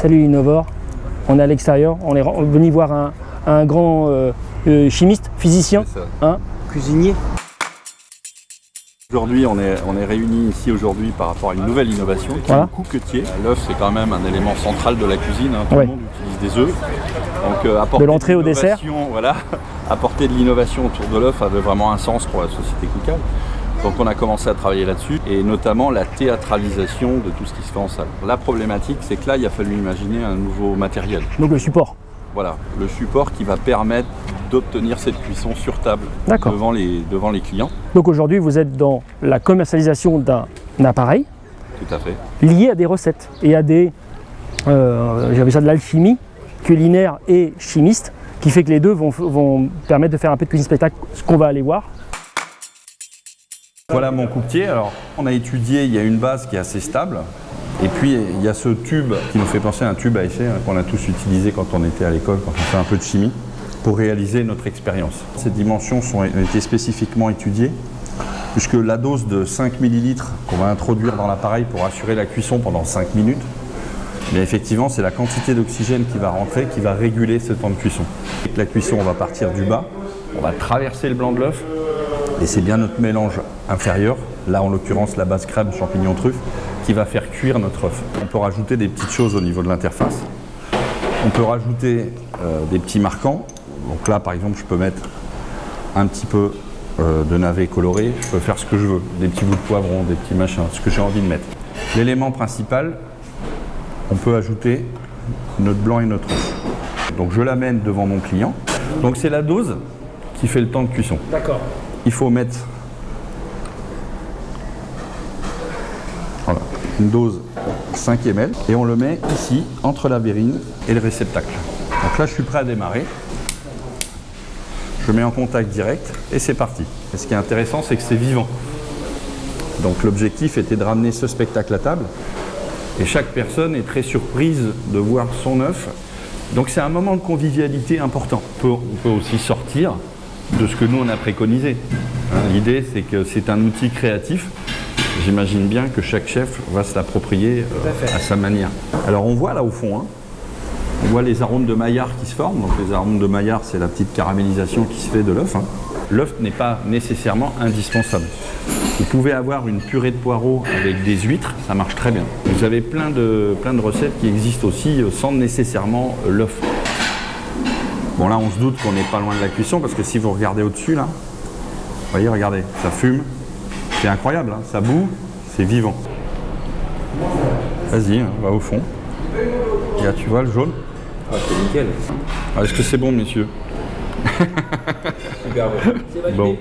Salut Innovore, on est à l'extérieur, on est venu voir un grand chimiste, physicien, hein, cuisinier. Aujourd'hui, on est réunis ici aujourd'hui par rapport à une nouvelle innovation qui est le coquetier. L'œuf, c'est quand même un élément central de la cuisine. Tout le monde utilise des œufs. Donc, apporter de l'entrée au dessert. Voilà, apporter de l'innovation autour de l'œuf avait vraiment un sens pour la société Coocal. Donc on a commencé à travailler là-dessus, et notamment la théâtralisation de tout ce qui se fait en salle. La problématique, c'est que là, il a fallu imaginer un nouveau matériel. Donc le support. Voilà, le support qui va permettre d'obtenir cette cuisson sur table devant les clients. Donc aujourd'hui, vous êtes dans la commercialisation d'un appareil tout à fait lié à des recettes et à des, j'avais ça de l'alchimie culinaire et chimiste, qui fait que les deux vont permettre de faire un peu de cuisine spectacle, ce qu'on va aller voir. Voilà mon coupetier. Alors, on a étudié, il y a une base qui est assez stable. Et puis, il y a ce tube qui nous fait penser à un tube à essai qu'on a tous utilisé quand on était à l'école, quand on fait un peu de chimie, pour réaliser notre expérience. Ces dimensions ont été spécifiquement étudiées, puisque la dose de 5 ml qu'on va introduire dans l'appareil pour assurer la cuisson pendant 5 minutes, mais effectivement, c'est la quantité d'oxygène qui va rentrer, qui va réguler ce temps de cuisson. Avec la cuisson, on va partir du bas, on va traverser le blanc de l'œuf, et c'est bien notre mélange inférieur, là en l'occurrence la base crème champignon truffe, qui va faire cuire notre œuf. On peut rajouter des petites choses au niveau de l'interface. On peut rajouter des petits marquants. Donc là par exemple je peux mettre un petit peu de navet coloré, je peux faire ce que je veux, des petits bouts de poivron, des petits machins, ce que j'ai envie de mettre. L'élément principal, on peut ajouter notre blanc et notre œuf. Donc je l'amène devant mon client. Donc c'est la dose qui fait le temps de cuisson. D'accord. Il faut mettre une dose 5 ml et on le met ici entre la verrine et le réceptacle. Donc là je suis prêt à démarrer. Je mets en contact direct et c'est parti. Et ce qui est intéressant, c'est que c'est vivant. Donc l'objectif était de ramener ce spectacle à table et chaque personne est très surprise de voir son œuf. Donc c'est un moment de convivialité important. On peut aussi sortir de ce que nous on a préconisé. L'idée c'est que c'est un outil créatif. J'imagine bien que chaque chef va se l'approprier à sa manière. Alors on voit là au fond, on voit les arômes de Maillard qui se forment. Donc les arômes de Maillard, c'est la petite caramélisation qui se fait de l'œuf. L'œuf n'est pas nécessairement indispensable. Vous pouvez avoir une purée de poireaux avec des huîtres, ça marche très bien. Vous avez plein de recettes qui existent aussi sans nécessairement l'œuf. Bon là on se doute qu'on n'est pas loin de la cuisson parce que si vous regardez au-dessus là, vous voyez, regardez, ça fume. C'est incroyable, ça boue, c'est vivant. Vas-y, va au fond. Et là tu vois le jaune. Ah c'est nickel. Est-ce que c'est bon messieurs? Super bon. Bon.